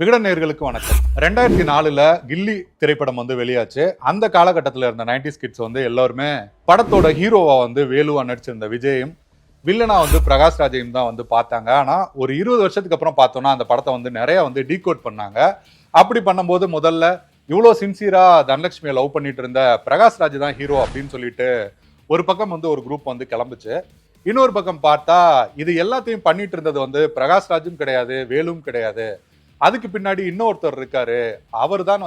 விகடன் நேயர்களுக்கு வணக்கம். 2004ல கில்லி திரைப்படம் வெளியாச்சு. அந்த காலகட்டத்தில் இருந்த 90s கிட்ஸ் எல்லாருமே படத்தோட ஹீரோவா வேலுவா நடிச்சிருந்த விஜயும், வில்லனா பிரகாஷ் ராஜையும் தான் பார்த்தாங்க. ஆனா ஒரு 20 வருஷத்துக்கு அப்புறம் பார்த்தோம்னா அந்த படத்தை நிறைய டீகோட் பண்ணாங்க. அப்படி பண்ணும்போது முதல்ல இவ்வளோ சின்சியரா தனலட்சுமியை லவ் பண்ணிட்டு இருந்த பிரகாஷ் ராஜ் தான் ஹீரோ அப்படின்னு சொல்லிட்டு ஒரு பக்கம் ஒரு குரூப் கிளம்புச்சு. இன்னொரு பக்கம் பார்த்தா இது எல்லாத்தையும் பண்ணிட்டு இருந்தது பிரகாஷ் ராஜும் கிடையாது, வேலும் கிடையாது. அதுக்கு பின்னாடி இன்னொருத்தர் இருக்காரு, அவர் தான்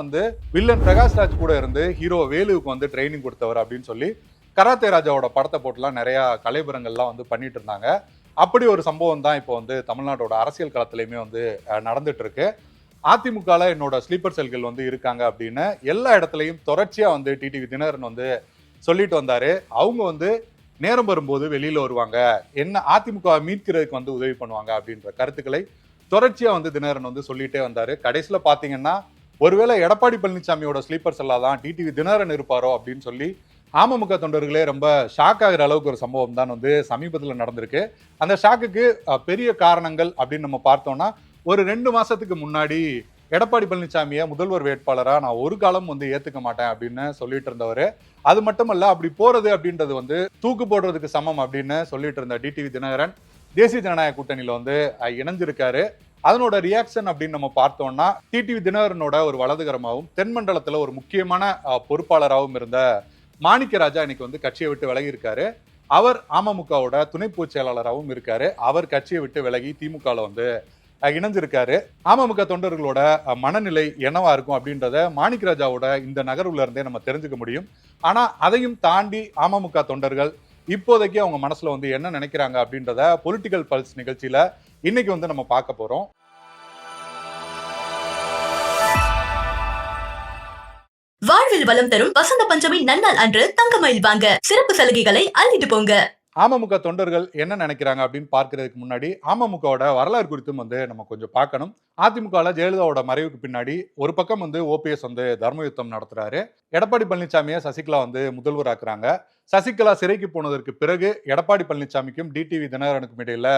வில்லன் பிரகாஷ் ராஜ் கூட இருந்து ஹீரோ வேலுவுக்கு ட்ரைனிங் கொடுத்தவர் அப்படின்னு சொல்லி கராத்தே ராஜாவோட படத்தை போட்டுலாம் நிறைய கலைபுரங்கள்லாம் பண்ணிட்டு இருந்தாங்க. அப்படி ஒரு சம்பவம் தான் இப்போ தமிழ்நாட்டோட அரசியல் களத்திலையுமே நடந்துட்டு இருக்கு. அதிமுகல என்னோட ஸ்லீப்பர் செல்கள் இருக்காங்க அப்படின்னு எல்லா இடத்துலையும் தொடர்ச்சியா டிடிவி தினகரன் சொல்லிட்டு வந்தாரு. அவங்க நேரம் வரும்போது வெளியில வருவாங்க, என்ன அதிமுக மீட்கிறதுக்கு உதவி பண்ணுவாங்க அப்படின்ற கருத்துக்களை தொடர்ச்சியா தினகரன் சொல்லிட்டே வந்தாரு. கடைசியில பாத்தீங்கன்னா ஒருவேளை எடப்பாடி பழனிசாமியோட ஸ்லீப்பர் செல்லா தான் டிடிவி தினகரன் இருப்பாரோ அப்படின்னு சொல்லி அமமுக தொண்டர்களே ரொம்ப ஷாக் ஆகிற அளவுக்கு ஒரு சம்பவம் தான் சமீபத்தில் நடந்திருக்கு. அந்த ஷாக்குக்கு பெரிய காரணங்கள் அப்படின்னு நம்ம பார்த்தோம்னா, ஒரு 2 மாசத்துக்கு முன்னாடி எடப்பாடி பழனிசாமியை முதல்வர் வேட்பாளரா நான் ஒரு காலம் ஏத்துக்க மாட்டேன் அப்படின்னு சொல்லிட்டு இருந்தவர். அது மட்டுமல்ல, அப்படி போறது அப்படின்றது தூக்கு போடுறதுக்கு சமம் அப்படின்னு சொல்லிட்டு இருந்த டிடிவி தினகரன் தேசிய ஜனநாயக கூட்டணியில இணைஞ்சிருக்காரு. அதனோட ரியாக்ஷன் அப்படின்னு நம்ம பார்த்தோம்னா, டிடிவி தினகரனோட ஒரு வலதுகரமாகவும் தென்மண்டலத்துல ஒரு முக்கியமான பொறுப்பாளராகவும் இருந்த மாணிக்கராஜா இன்னைக்கு கட்சியை விட்டு விலகி இருக்காரு. அவர் அமமுகவோட துணை பொதுச் செயலாளராகவும் இருக்காரு. அவர் கட்சியை விட்டு விலகி திமுகல இணைஞ்சிருக்காரு. அமமுக தொண்டர்களோட மனநிலை என்னவா இருக்கும் அப்படின்றத மாணிக்கராஜாவோட இந்த நகர்வுல இருந்தே நம்ம தெரிஞ்சுக்க முடியும். ஆனா அதையும் தாண்டி அமமுக தொண்டர்கள் இப்போதைக்கு அவங்க மனசுல என்ன நினைக்கிறாங்க அப்படின்றத பொலிட்டிக்கல் பல்ஸ் நிகழ்ச்சியில இன்னைக்கு நம்ம பார்க்க போறோம். வாழ்வில் வளம் தரும் வசந்த பஞ்சமி நன்னாள் அன்று தங்கமயில் வாங்க சிறப்பு சலுகைகளை அள்ளிட்டு போங்க. அமமுக தொண்டர்கள் என்ன நினைக்கிறாங்க அப்படின்னு பார்க்கறதுக்கு முன்னாடி அமமுகவோட வரலாறு குறித்தும் நம்ம கொஞ்சம் பார்க்கணும். அதிமுகவில் ஜெயலலிதாவோட மறைவுக்கு பின்னாடி ஒரு பக்கம் ஓபிஎஸ் தர்ம யுத்தம் நடத்துறாரு. எடப்பாடி பழனிசாமியை சசிகலா முதல்வர் ஆக்குறாங்க. சசிகலா சிறைக்கு போனதற்கு பிறகு எடப்பாடி பழனிசாமிக்கும் டிடிவி தினகரனுக்கும் இடையில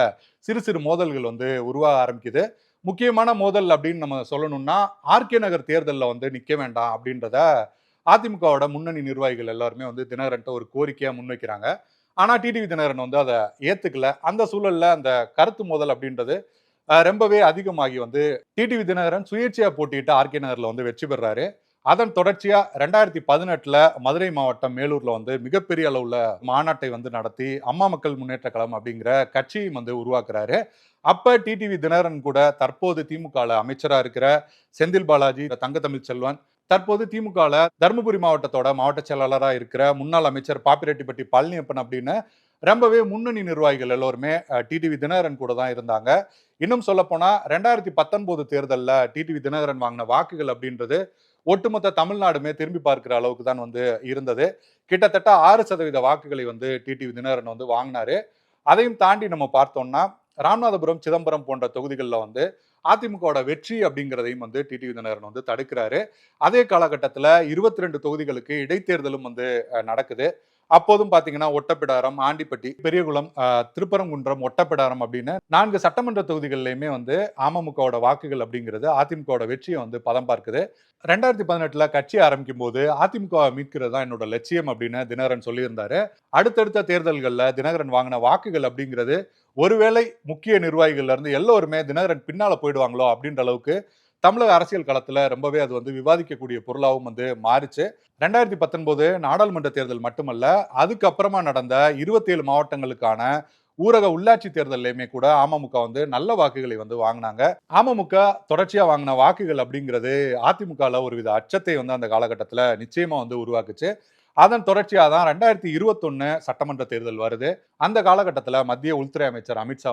சிறு சிறு மோதல்கள் உருவாக ஆரம்பிக்குது. முக்கியமான மோதல் அப்படின்னு நம்ம சொல்லணும்னா, ஆர்கே நகர் தேர்தலில் நிக்க வேண்டாம் அப்படின்றத அதிமுகவோட முன்னணி நிர்வாகிகள் எல்லாருமே தினகரன்ட்ட ஒரு கோரிக்கையா முன்வைக்கிறாங்க. ஆனா டிடிவி தினகரன் அதை ஏத்துக்கல. அந்த சூழல்ல அந்த கருத்து மோதல் அப்படின்றது ரொம்பவே அதிகமாகி டிடிவி தினகரன் சுயேட்சையா போட்டிட்டு ஆர்கே நகர்ல வெற்றி பெறாரு. அதன் தொடர்ச்சியா 2018ல மதுரை மாவட்டம் மேலூர்ல மிகப்பெரிய அளவுல மாநாட்டை நடத்தி அம்மா மக்கள் முன்னேற்ற கழகம் அப்படிங்கிற கட்சியும் உருவாக்குறாரு. அப்ப டிடிவி தினகரன் கூட தற்போது திமுகல அமைச்சரா இருக்கிற செந்தில் பாலாஜி, தங்க தமிழ் செல்வன், தற்போது திமுகல தருமபுரி மாவட்டத்தோட மாவட்ட செயலாளராக இருக்கிற முன்னாள் அமைச்சர் பாப்பிரெட்டிப்பட்டி பழனியப்பன் அப்படின்னு ரொம்பவே முன்னணி நிர்வாகிகள் எல்லோருமே டிடிவி தினகரன் கூட தான் இருந்தாங்க. இன்னும் சொல்ல போனா 2019 தேர்தலில் டிடிவி தினகரன் வாங்கின வாக்குகள் அப்படின்றது ஒட்டுமொத்த தமிழ்நாடுமே திரும்பி பார்க்கிற அளவுக்கு தான் இருந்தது. கிட்டத்தட்ட 6% வாக்குகளை டிடிவி தினகரன் வாங்கினாரு. அதையும் தாண்டி நம்ம பார்த்தோம்னா, ராமநாதபுரம், சிதம்பரம் போன்ற தொகுதிகளில் அதிமுகவோட வெற்றி அப்படிங்கிறதையும் டிடிவி தினகரன் தடுக்கிறாரு. அதே காலகட்டத்தில் 22 தொகுதிகளுக்கு இடைத்தேர்தலும் நடக்குது. அப்போதும் பாத்தீங்கன்னா ஒட்டப்பிடாரம், ஆண்டிப்பட்டி, பெரியகுளம், திருப்பரங்குன்றம், ஒட்டப்பிடாரம் அப்படின்னு 4 சட்டமன்ற தொகுதிகளிலுமே அமமுகவோட வாக்குகள் அப்படிங்கிறது அதிமுகவோட வெற்றியை பதம் பார்க்குது. 2018ல கட்சி ஆரம்பிக்கும் போது அதிமுக மீட்கிறது தான் என்னோட லட்சியம் அப்படின்னு தினகரன் சொல்லியிருந்தாரு. அடுத்தடுத்த தேர்தல்கள்ல தினகரன் வாங்கின வாக்குகள் அப்படிங்கிறது ஒருவேளை முக்கிய நிர்வாகிகள்ல இருந்து எல்லோருமே தினகரன் பின்னால போயிடுவாங்களோ அப்படின்ற அளவுக்கு தமிழக அரசியல் களத்துல ரொம்பவே அது விவாதிக்கக்கூடிய பொருளாகவும் மாறிச்சு. 2019 நாடாளுமன்ற தேர்தல் மட்டுமல்ல, அதுக்கப்புறமா நடந்த 27 மாவட்டங்களுக்கான ஊரக உள்ளாட்சி தேர்தலையுமே கூட அமமுக நல்ல வாக்குகளை வாங்கினாங்க. அமமுக தொடர்ச்சியா வாங்கின வாக்குகள் அப்படிங்கிறது அதிமுகல ஒருவித அச்சத்தை அந்த காலகட்டத்துல நிச்சயமா உருவாக்குச்சு. அதன் தொடர்ச்சியா தான் 2021 சட்டமன்ற தேர்தல் வருது. அந்த காலகட்டத்தில் மத்திய உள்துறை அமைச்சர் அமித்ஷா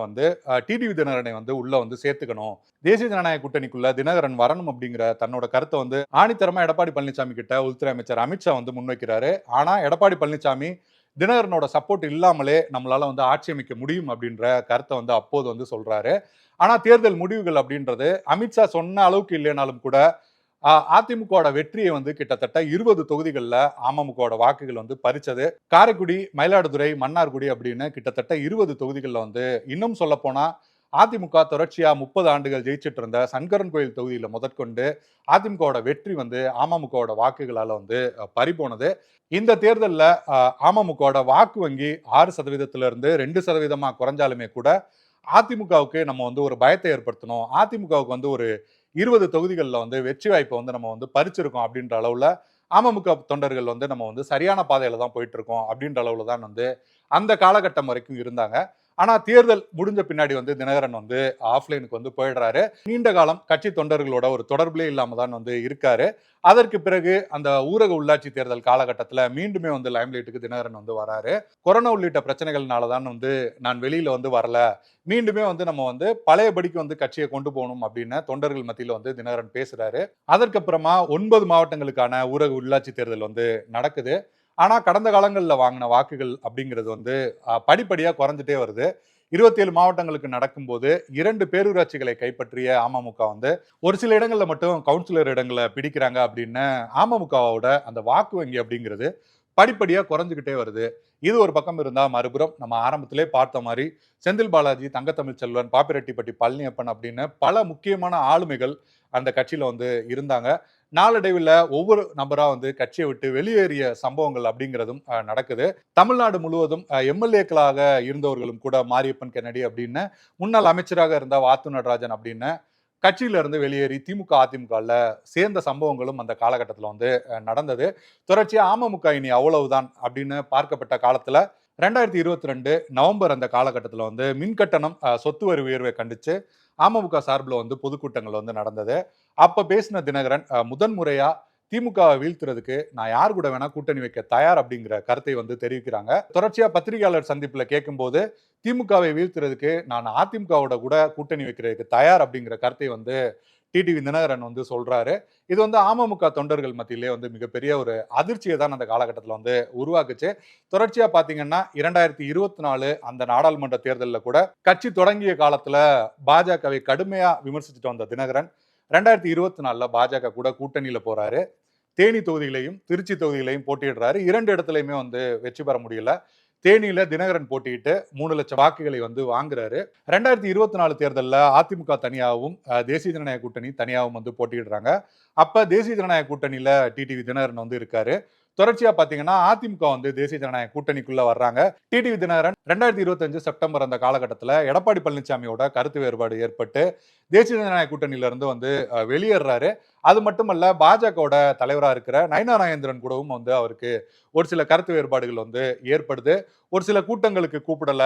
டிடிவி தினகரனை உள்ள சேர்த்துக்கணும், தேசிய ஜனநாயக கூட்டணிக்குள்ள தினகரன் வரணும் அப்படிங்கிற தன்னோட கருத்தை ஆணித்தரமா எடப்பாடி பழனிசாமி கிட்ட உள்துறை அமைச்சர் அமித்ஷா முன்வைக்கிறாரு. ஆனா எடப்பாடி பழனிசாமி தினகரனோட சப்போர்ட் இல்லாமலே நம்மளால ஆட்சி அமைக்க முடியும் அப்படின்ற கருத்தை அப்போது சொல்றாரு. ஆனா தேர்தல் முடிவுகள் அப்படின்றது அமித்ஷா சொன்ன அளவுக்கு இல்லைனாலும் கூட அதிமுகவோட வெற்றியை கிட்டத்தட்ட 20 தொகுதிகளில் அமமுகவோட வாக்குகள் பறிச்சது. காரைக்குடி, மயிலாடுதுறை, மன்னார்குடி அப்படின்னு கிட்டத்தட்ட 20 தொகுதிகளில் இன்னும் சொல்ல போனா அதிமுக தொடர்ச்சியா 30 ஆண்டுகள் ஜெயிச்சிட்டு இருந்த சங்கரன் கோயில் தொகுதியில முதற்கொண்டு அதிமுகவோட வெற்றி வந்து அமமுகவோட வாக்குகளால வந்து பறிபோனது. இந்த தேர்தல்ல அமமுகவோட வாக்கு வங்கி 6% இருந்து 2% குறைஞ்சாலுமே கூட அதிமுகவுக்கு நம்ம வந்து ஒரு பயத்தை ஏற்படுத்தணும். அதிமுகவுக்கு வந்து ஒரு 20 தொகுதிகள்ல வந்து வெற்றி வாய்ப்பை வந்து நம்ம வந்து பறிச்சிருக்கோம் அப்படின்ற அளவுல அமமுக தொண்டர்கள் வந்து நம்ம வந்து சரியான பாதையில தான் போயிட்டு இருக்கோம் அப்படின்ற அளவுல தான் வந்து அந்த காலகட்டம் வரைக்கும் இருந்தாங்க. ஆனா தேர்தல் முடிஞ்ச பின்னாடி வந்து தினகரன் வந்து ஆஃப்லைனுக்கு வந்து போயிடுறாரு. நீண்ட காலம் கட்சி தொண்டர்களோட ஒரு தொடர்பிலே இல்லாம தான் வந்து இருக்காரு. அதற்கு பிறகு அந்த ஊரக உள்ளாட்சி தேர்தல் காலகட்டத்துல மீண்டுமே வந்து லைம்லைட்டுக்கு தினகரன் வந்து வராரு. கொரோனா உள்ளிட்ட பிரச்சனைகள்னால தான் வந்து நான் வெளியில வந்து வரல. மீண்டுமே வந்து நம்ம வந்து பழையபடிக்கு வந்து கட்சியை கொண்டு போகணும் அப்படின்னு தொண்டர்கள் மத்தியில வந்து தினகரன் பேசுறாரு. அதற்கப்புறமா 9 மாவட்டங்களுக்கான ஊரக உள்ளாட்சி தேர்தல் வந்து நடக்குது. ஆனா கடந்த காலங்கள்ல வாங்கின வாக்குகள் அப்படிங்கிறது வந்து படிப்படியா குறைஞ்சிட்டே வருது. 27 மாவட்டங்களுக்கு நடக்கும்போது 2 பேரூராட்சிகளை கைப்பற்றிய அமமுக வந்து ஒரு சில இடங்கள்ல மட்டும் கவுன்சிலர் இடங்களை பிடிக்கிறாங்க அப்படின்னு அமமுகவோட அந்த வாக்கு வங்கி அப்படிங்கிறது படிப்படியா குறைஞ்சுக்கிட்டே வருது. இது ஒரு பக்கம் இருந்தா மறுபுறம் நம்ம ஆரம்பத்திலே பார்த்த மாதிரி செந்தில் பாலாஜி, தங்கத்தமிழ் செல்வன், பாப்பிரெட்டிப்பட்டி பழனியப்பன் அப்படின்னு பல முக்கியமான ஆளுமைகள் அந்த கட்சியில வந்து இருந்தாங்க. நாளடைவில் ஒவ்வொரு நபரா வந்து கட்சியை விட்டு வெளியேறிய சம்பவங்கள் அப்படிங்கிறதும் நடக்குது. தமிழ்நாடு முழுவதும் எம்எல்ஏக்களாக இருந்தவர்களும் கூட மாரியப்பன் கென்னடி அப்படின்னு முன்னாள் அமைச்சராக இருந்த வாத்து நடராஜன் அப்படின்னு கட்சியில இருந்து வெளியேறி திமுக அதிமுகல சேர்ந்த சம்பவங்களும் அந்த காலகட்டத்தில் வந்து நடந்தது. தொடர்ச்சியா அமமுக இனி அவ்வளவுதான் அப்படின்னு பார்க்கப்பட்ட காலத்துல 2022 நவம்பர் அந்த காலகட்டத்தில் வந்து மின்கட்டணம் சொத்து வரி உயர்வை கண்டிச்சு அமமுக சார்பில் வந்து பொதுக்கூட்டங்கள் வந்து நடந்தது. அப்ப பேசின தினகரன் முதன் முறையா திமுகவை வீழ்த்துறதுக்கு நான் யார் கூட வேணா கூட்டணி வைக்க தயார் அப்படிங்கிற கருத்தை வந்து தெரிவிக்கிறாங்க. தொடர்ச்சியா பத்திரிகையாளர் சந்திப்புல கேட்கும்போது திமுகவை வீழ்த்துறதுக்கு நான் அதிமுகவோட கூட கூட்டணி வைக்கிறதுக்கு தயார் அப்படிங்கிற கருத்தை வந்து டிடிவி தினகரன் வந்து சொல்றாரு. இது வந்து அமமுக தொண்டர்கள் மத்தியிலே வந்து மிகப்பெரிய ஒரு அதிர்ச்சியை தான் அந்த காலகட்டத்தில் வந்து உருவாக்குச்சு. தொடர்ச்சியா பாத்தீங்கன்னா 2024 அந்த நாடாளுமன்ற தேர்தலில் கூட கட்சி தொடங்கிய காலத்துல பாஜகவை கடுமையா விமர்சிச்சுட்டு வந்த தினகரன் 2024 பாஜக கூட கூட்டணியில போறாரு. தேனி தொகுதியிலையும் திருச்சி தொகுதியிலையும் போட்டியிடுறாரு. 2 இடத்துலையுமே வந்து வெற்றி பெற முடியல. தேனியில தினகரன் போட்டியிட்டு 3 லட்சம் வாக்குகளை வந்து வாங்குறாரு. 2024 தேர்தலில் அதிமுக தனியாகவும் தேசிய ஜனநாயக கூட்டணி தனியாகவும் வந்து போட்டியிடுறாங்க. அப்ப தேசிய ஜனநாயக கூட்டணியில டிடிவி தினகரன் வந்து இருக்காரு. தொடர்ச்சியா பாத்தீங்கன்னா அதிமுக வந்து தேசிய ஜனநாயக கூட்டணிக்குள்ள வர்றாங்க. டிடிவி தினகரன் 2025 செப்டம்பர் அந்த காலகட்டத்தில் எடப்பாடி பழனிசாமியோட கருத்து வேறுபாடு ஏற்பட்டு தேசிய ஜனநாயக கூட்டணியில இருந்து வந்து வெளியேறாரு. அது மட்டுமல்ல பாஜகவோட தலைவராக இருக்கிற நயனா நாகேந்திரன் கூடவும் வந்து அவருக்கு ஒரு சில கருத்து வேறுபாடுகள் வந்து ஏற்படுது. ஒரு சில கூட்டங்களுக்கு கூப்பிடல,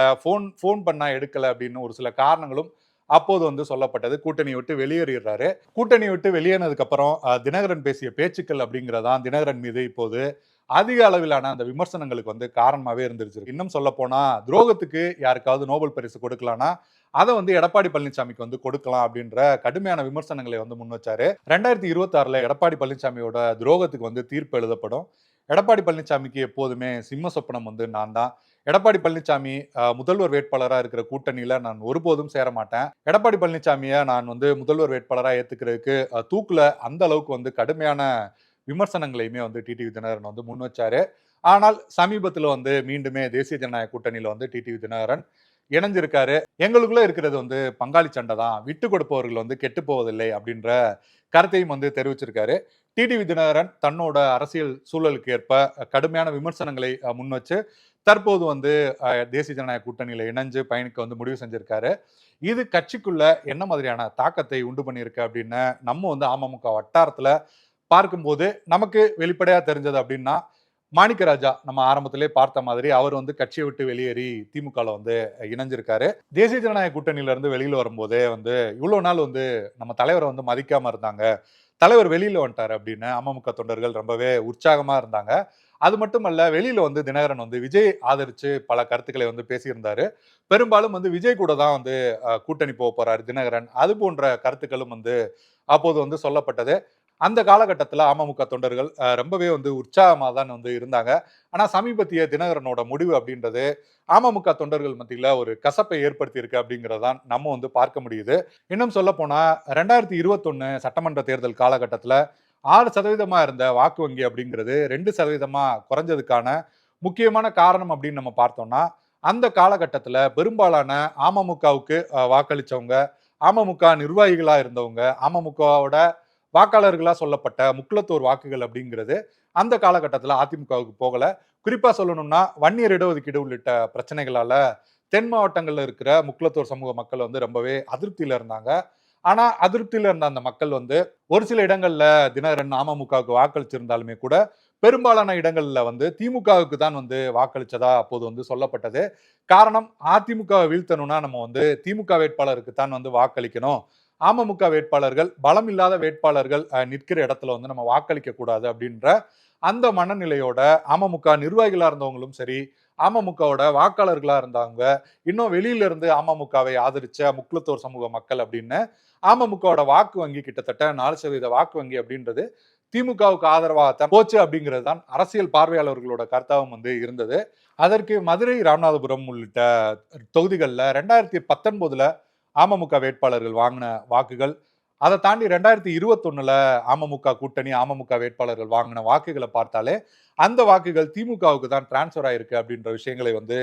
போன் பண்ணா எடுக்கல அப்படின்னு ஒரு சில காரணங்களும் அப்போது வந்து சொல்லப்பட்டது. கூட்டணியை விட்டு வெளியேறாரு. கூட்டணியை விட்டு வெளியேறினதுக்கு அப்புறம் தினகரன் பேசிய பேச்சுக்கள் அப்படிங்கிறதான் தினகரன் மீது இப்போது அதிக அளவிலான அந்த விமர்சனங்களுக்கு வந்து காரணமாவே இருந்துருச்சு. இன்னும் சொல்ல போனா துரோகத்துக்கு யாருக்காவது நோபல் பரிசு கொடுக்கலாம்னா அதை வந்து எடப்பாடி பழனிசாமிக்கு வந்து கொடுக்கலாம் அப்படின்ற கடுமையான விமர்சனங்களை வந்து முன் வச்சாரு. 2026 எடப்பாடி பழனிசாமியோட துரோகத்துக்கு வந்து தீர்ப்பு எழுதப்படும். எடப்பாடி பழனிசாமிக்கு எப்போதுமே சிம்ம சொப்பனம் வந்து நான் தான். எடப்பாடி பழனிசாமி முதல்வர் வேட்பாளராக இருக்கிற கூட்டணியில நான் ஒருபோதும் சேர மாட்டேன். எடப்பாடி பழனிசாமியை நான் வந்து முதல்வர் வேட்பாளராக ஏத்துக்கிறதுக்கு தூக்குல அந்த அளவுக்கு வந்து கடுமையான விமர்சனங்களையுமே வந்து டிடிவி தினகரன் வந்து முன் வச்சாரு. ஆனால் சமீபத்தில் வந்து மீண்டுமே தேசிய ஜனநாயக கூட்டணியில வந்து டிடிவி தினகரன் இணைஞ்சிருக்காரு. எங்களுக்குள்ள இருக்கிறது வந்து பங்காளி சண்டை தான், விட்டு கொடுப்பவர்கள் வந்து கெட்டு போவதில்லை அப்படின்ற கருத்தையும் வந்து தெரிவிச்சிருக்காரு. டிடிவி தினகரன் தன்னோட அரசியல் சூழலுக்கு ஏற்ப கடுமையான விமர்சனங்களை முன் வச்சு தற்போது வந்து தேசிய ஜனநாயக கூட்டணியில இணைஞ்சு பயணிக்க வந்து முடிவு செஞ்சிருக்காரு. இது கட்சிக்குள்ள என்ன மாதிரியான தாக்கத்தை உண்டு பண்ணியிருக்கு அப்படின்னு நம்ம வந்து அமமுக வட்டாரத்துல பார்க்கும்போது நமக்கு வெளிப்படையா தெரிஞ்சது அப்படின்னா மாணிக்கராஜா நம்ம ஆரம்பத்திலே பார்த்த மாதிரி அவர் வந்து கட்சியை விட்டு வெளியேறி திமுகல வந்து இணைஞ்சிருக்காரு. தேசிய ஜனநாயக கூட்டணியில இருந்து வெளியில வரும்போதே வந்து இவ்வளவு நாள் வந்து நம்ம தலைவரை வந்து மதிக்காம இருந்தாங்க, தலைவர் வெளியில வந்துட்டாரு அப்படின்னு அமமுக தொண்டர்கள் ரொம்பவே உற்சாகமா இருந்தாங்க. அது மட்டுமல்ல, வெளியில வந்து தினகரன் வந்து விஜய் ஆதரிச்சு பல கருத்துக்களை வந்து பேசியிருந்தாரு. பெரும்பாலும் வந்து விஜய் கூட தான் வந்து கூட்டணி போக போறாரு தினகரன், அது போன்ற கருத்துக்களும் வந்து அப்போது வந்து சொல்லப்பட்டது. அந்த காலகட்டத்தில் அமமுக தொண்டர்கள் ரொம்பவே வந்து உற்சாகமாக தான் வந்து இருந்தாங்க. ஆனால் சமீபத்திய தினகரனோட முடிவு அப்படின்றது அமமுக தொண்டர்கள் மத்தியில் ஒரு கசப்பை ஏற்படுத்தி இருக்கு அப்படிங்கிறதான் நம்ம வந்து பார்க்க முடியுது. இன்னும் சொல்ல போனா 2021 சட்டமன்ற தேர்தல் காலகட்டத்தில் 6% இருந்த வாக்கு வங்கி அப்படிங்கிறது 2% குறைஞ்சதுக்கான முக்கியமான காரணம் அப்படின்னு நம்ம பார்த்தோம்னா அந்த காலகட்டத்துல பெரும்பாலான அமமுகவுக்கு வாக்களிச்சவங்க, அமமுக நிர்வாகிகளா இருந்தவங்க, அமமுகவோட வாக்காளர்களா சொல்லப்பட்ட முக்குளத்தோர் வாக்குகள் அப்படிங்கிறது அந்த காலகட்டத்துல அதிமுகவுக்கு போகல. குறிப்பா சொல்லணும்னா வன்னியர் இடஒதுக்கீடு உள்ளிட்ட பிரச்சனைகளால தென் மாவட்டங்கள்ல இருக்கிற முக்குளத்தோர் சமூக மக்கள் வந்து ரொம்பவே அதிருப்தியில இருந்தாங்க. ஆனா அதிருப்தியில இருந்த அந்த மக்கள் வந்து ஒரு சில இடங்கள்ல தினகரன் அமமுகவுக்கு வாக்களிச்சிருந்தாலுமே கூட பெரும்பாலான இடங்கள்ல வந்து திமுகவுக்கு தான் வந்து வாக்களிச்சதா அப்போது வந்து சொல்லப்பட்டது. காரணம், அதிமுகவை வீழ்த்தணும்னா நம்ம வந்து திமுக வேட்பாளருக்கு தான் வந்து வாக்களிக்கணும். அமமுக வேட்பாளர்கள் பலம் இல்லாத வேட்பாளர்கள் நிற்கிற இடத்துல வந்து நம்ம வாக்களிக்க கூடாது அப்படின்ற அந்த மனநிலையோட அமமுக நிர்வாகிகளா இருந்தவங்களும் சரி, அமமுகவோட வாக்காளர்களா இருந்தாங்க, இன்னும் வெளியில இருந்து அமமுகவை ஆதரிச்ச முக்குளத்தோர் சமூக மக்கள் அப்படின்னு அமமுகவோட வாக்கு வங்கி கிட்டத்தட்ட 4% வாக்கு வங்கி அப்படின்றது திமுகவுக்கு ஆதரவாகத்தான் போச்சு அப்படிங்கிறது தான் அரசியல் பார்வையாளர்களோட கருத்தாவும் வந்து இருந்தது. அதற்கு மதுரை, ராமநாதபுரம் உள்ளிட்ட தொகுதிகளில் 2019ல அமமுக வேட்பாளர்கள் வாங்கின வாக்குகள், அதை தாண்டி 2021ல அமமுக கூட்டணி அமமுக வேட்பாளர்கள் வாங்கின வாக்குகளை பார்த்தாலே அந்த வாக்குகள் திமுகவுக்கு தான் டிரான்ஸ்பர் ஆயிருக்கு அப்படின்ற விஷயங்களை வந்து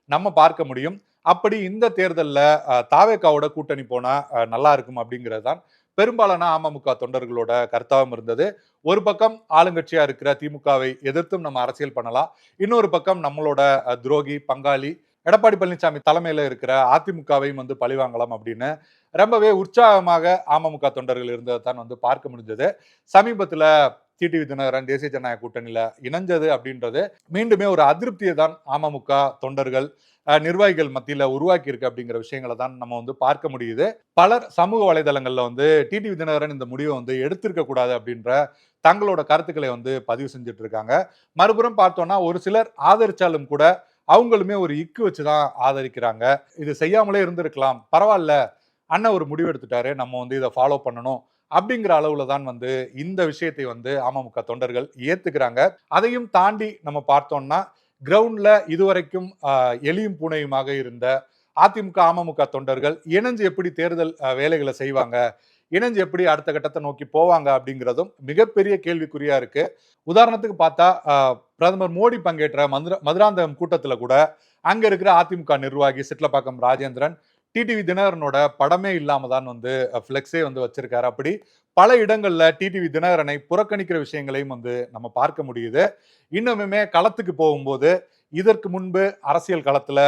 நம்ம பார்க்க முடியும். அப்படி இந்த தேர்தலில் தாவேகாவோட கூட்டணி போனா நல்லா இருக்கும் அப்படிங்கிறது தான் பெரும்பாலான அமமுக தொண்டர்களோட கருத்தாகவும் இருந்தது. ஒரு பக்கம் ஆளுங்கட்சியா இருக்கிற திமுகவை எதிர்த்தும் நம்ம அரசியல் பண்ணலாம், இன்னொரு பக்கம் நம்மளோட துரோகி பங்காளி எடப்பாடி பழனிசாமி தலைமையில இருக்கிற அதிமுகவையும் வந்து பழிவாங்கலாம் அப்படின்னு ரொம்பவே உற்சாகமாக அமமுக தொண்டர்கள் இருந்ததை தான் வந்து பார்க்க முடிஞ்சது. சமீபத்துல டிடிவி தினகரன் தேசிய ஜனநாயக கூட்டணியில இணைஞ்சது அப்படின்றது மீண்டுமே ஒரு அதிருப்தியை தான் அமமுக தொண்டர்கள் நிர்வாகிகள் மத்தியில உருவாக்கி இருக்கு அப்படிங்கிற விஷயங்களை தான் நம்ம வந்து பார்க்க முடியுது. பலர் சமூக வலைதளங்கள்ல வந்து டிடிவி தினகரன் இந்த முடிவை வந்து எடுத்திருக்க கூடாது அப்படின்ற தங்களோட கருத்துக்களை வந்து பதிவு செஞ்சுட்டு இருக்காங்க. மறுபுறம் பார்த்தோம்னா ஒரு சிலர் ஆதரிச்சாலும் கூட அவங்களுமே ஒரு இக்கு வச்சுதான் ஆதரிக்கிறாங்க. இது செய்யாமலே இருந்திருக்கலாம், பரவாயில்ல, அண்ணன் ஒரு முடிவு எடுத்துட்டாரு, நம்ம வந்து இதை ஃபாலோ பண்ணணும் அப்படிங்கிற அளவுல தான் வந்து இந்த விஷயத்தை வந்து அமமுக தொண்டர்கள் ஏத்துக்கிறாங்க. அதையும் தாண்டி நம்ம பார்த்தோம்னா கிரவுண்ட்ல இதுவரைக்கும் எலியும் பூனையுமாக இருந்த அதிமுக அமமுக தொண்டர்கள் இணைஞ்சு எப்படி தேர்தல் வேலைகளை செய்வாங்க, இணைஞ்சு எப்படி அடுத்த கட்டத்தை நோக்கி போவாங்க அப்படிங்கிறதும் மிகப்பெரிய கேள்விக்குறியா இருக்கு. உதாரணத்துக்கு பார்த்தா பிரதமர் மோடி பங்கேற்ற மதுராந்தகம் கூட்டத்துல கூட அங்க இருக்கிற அதிமுக நிர்வாகி சிட்லப்பாக்கம் ராஜேந்திரன் டிடிவி தினகரனோட படமே இல்லாம தான் வந்து பிளெக்ஸே வந்து வச்சிருக்காரு. அப்படி பல இடங்கள்ல டிடிவி தினகரனை புறக்கணிக்கிற விஷயங்களையும் வந்து நம்ம பார்க்க முடியுது. இன்னுமே களத்துக்கு போகும்போது இதற்கு முன்பு அரசியல் களத்துல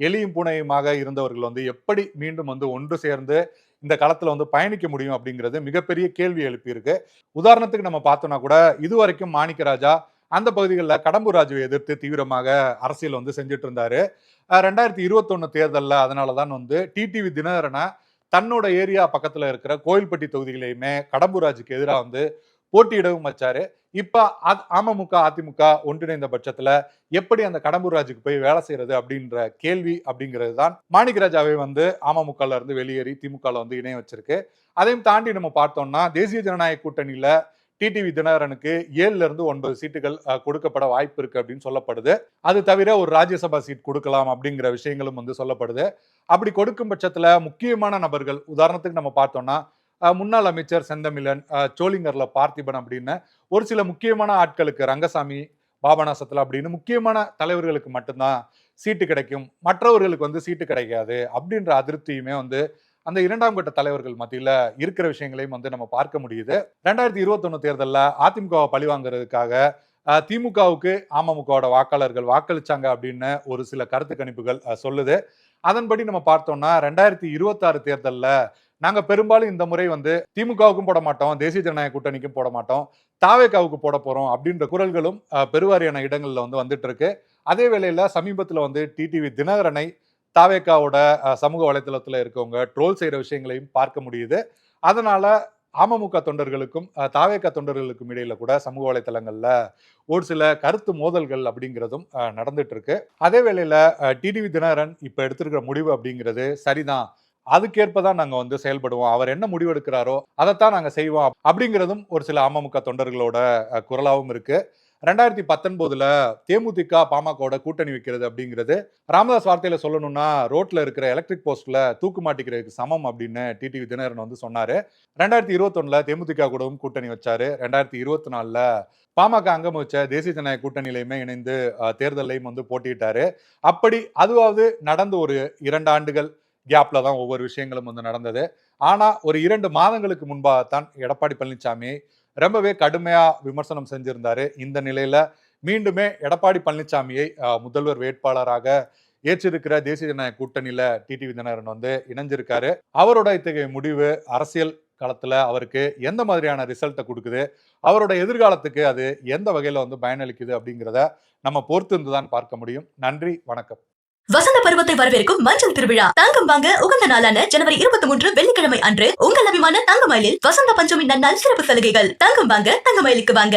எலியும் பூனையுமாக இருந்தவர்கள் வந்து எப்படி மீண்டும் வந்து ஒன்று சேர்ந்து இந்த களத்துல வந்து பயணிக்க முடியும் அப்படிங்கிறது மிகப்பெரிய கேள்வி எழுப்பியிருக்கு. உதாரணத்துக்கு நம்ம பார்த்தோம்னா கூட இதுவரைக்கும் மாணிக்கராஜா அந்த பகுதிகளில் கடம்பூர் ராஜுவை எதிர்த்து தீவிரமாக அரசியல் வந்து செஞ்சுட்டு இருந்தாரு. 2021 தேர்தலில் அதனாலதான் வந்து டிடிவி தினகரனை தன்னோட ஏரியா பக்கத்துல இருக்கிற கோயில்பட்டி தொகுதிகளையுமே கடம்பூர் ராஜுக்கு எதிராக வந்து போட்டியிடவும் வச்சாரு. இப்ப அமமுக அதிமுக ஒன்றிணைந்த பட்சத்துல எப்படி அந்த கடம்பூர் ராஜுக்கு போய் வேலை செய்யறது அப்படின்ற கேள்வி அப்படிங்கிறது தான் மாணிக்கராஜாவை வந்து அமமுகல இருந்து வெளியேறி திமுக வந்து இணைய வச்சிருக்கு. அதையும் தாண்டி நம்ம பார்த்தோம்னா தேசிய ஜனநாயக கூட்டணியில டிடிவி தினகரனுக்கு 7ல இருந்து 9 சீட்டுகள் கொடுக்கப்பட வாய்ப்பு இருக்கு அப்படின்னு சொல்லப்படுது. அது தவிர ஒரு ராஜ்யசபா சீட் கொடுக்கலாம் அப்படிங்கிற விஷயங்களும் வந்து சொல்லப்படுது. அப்படி கொடுக்கும் பட்சத்துல முக்கியமான நபர்கள், உதாரணத்துக்கு நம்ம பார்த்தோம்னா முன்னாள் அமைச்சர் செந்தமிழன், சோளிங்கர்ல பார்த்திபன் அப்படின்னு ஒரு சில முக்கியமான ஆட்களுக்கு, ரங்கசாமி, பாபநாசத்துல அப்படின்னு முக்கியமான தலைவர்களுக்கு மட்டும்தான் சீட்டு கிடைக்கும், மற்றவர்களுக்கு வந்து சீட்டு கிடைக்காது அப்படின்ற அதிருப்தியுமே வந்து அந்த இரண்டாம் கட்ட தலைவர்கள் மத்தியில இருக்கிற விஷயங்களையும் வந்து நம்ம பார்க்க முடியுது. 2021 தேர்தலில் அதிமுகவை பழிவாங்கிறதுக்காக திமுகவுக்கு அமமுகவோட வாக்காளர்கள் வாக்களிச்சாங்க அப்படின்னு ஒரு சில கருத்து கணிப்புகள் சொல்லுது. அதன்படி நம்ம பார்த்தோம்னா 2026 தேர்தலில் நாங்க பெரும்பாலும் இந்த முறை வந்து திமுகவுக்கும் போட மாட்டோம், தேசிய ஜனநாயக கூட்டணிக்கும் போட மாட்டோம், தாவேகாவுக்கு போட போறோம் அப்படின்ற குரல்களும் பெருவாரியான இடங்கள்ல வந்து வந்துட்டு இருக்கு. அதே வேளையில சமீபத்துல வந்து டிடிவி தினகரனை தாவேகாவோட சமூக வலைதளத்துல இருக்கவங்க ட்ரோல் செய்யற விஷயங்களையும் பார்க்க முடியுது. அதனால அமமுக தொண்டர்களுக்கும் தாவேகா தொண்டர்களுக்கும் இடையில கூட சமூக வலைதளங்கள்ல ஒரு சில கருத்து மோதல்கள் அப்படிங்கிறதும் நடந்துட்டு இருக்கு. அதே வேளையில டிடிவி தினகரன் இப்ப எடுத்திருக்கிற முடிவு அப்படிங்கிறது சரிதான், அதுக்கேற்பதான் நாங்க வந்து செயல்படுவோம், அவர் என்ன முடிவு எடுக்கிறாரோ அதைத்தான் நாங்க செய்வோம் அப்படிங்கிறதும் ஒரு சில அமமுக தொண்டர்களோட குரலாவும் இருக்கு. 2019 தேமுதிக பாமகவோட கூட்டணி வைக்கிறது அப்படிங்கிறது ராமதாஸ் வார்த்தையில சொல்லணும்னா ரோட்ல இருக்கிற எலக்ட்ரிக் போஸ்ட்ல தூக்கு மாட்டிக்கிறதுக்கு சமம் அப்படின்னு டிடிவி தினகரன் வந்து சொன்னாரு. 2021 தேமுதிக கூடவும் கூட்டணி வச்சாரு. 2024 பாமக அங்கம் வச்ச தேசிய ஜனநாயக கூட்டணியிலையுமே இணைந்து தேர்தலையும் வந்து போட்டியிட்டாரு. அப்படி அதுவாவது நடந்து ஒரு 2 ஆண்டுகள் கேப்ல தான் ஒவ்வொரு விஷயங்களும் வந்து நடந்தது. ஆனா ஒரு 2 மாதங்களுக்கு முன்பாகத்தான் எடப்பாடி பழனிசாமி ரொம்பவே கடுமையா விமர்சனம் செஞ்சிருந்தாரு. இந்த நிலையில மீண்டுமே எடப்பாடி பழனிசாமியை முதல்வர் வேட்பாளராக ஏற்றிருக்கிற தேசிய ஜனநாயக கூட்டணியில டிடிவி தினகரன் வந்து இணைஞ்சிருக்காரு. அவரோட இத்தகைய முடிவு அரசியல் களத்துல அவருக்கு எந்த மாதிரியான ரிசல்ட்டை கொடுக்குது, அவரோட எதிர்காலத்துக்கு அது எந்த வகையில வந்து பயனளிக்குது அப்படிங்கிறத நம்ம பொறுத்து இருந்துதான் பார்க்க முடியும். நன்றி, வணக்கம். வசந்த பருவத்தை வரவேற்கும் மஞ்சள் திருவிழா. தங்கம் வாங்க உகந்த நாளான ஜனவரி 23 வெள்ளிக்கிழமை அன்று உங்கள் அபிமான தங்கமயிலில் வசந்த பஞ்சமி நன்னாள் சிறப்பு சலுகைகள். தங்கம் வாங்க தங்கமயிலுக்கு வாங்க.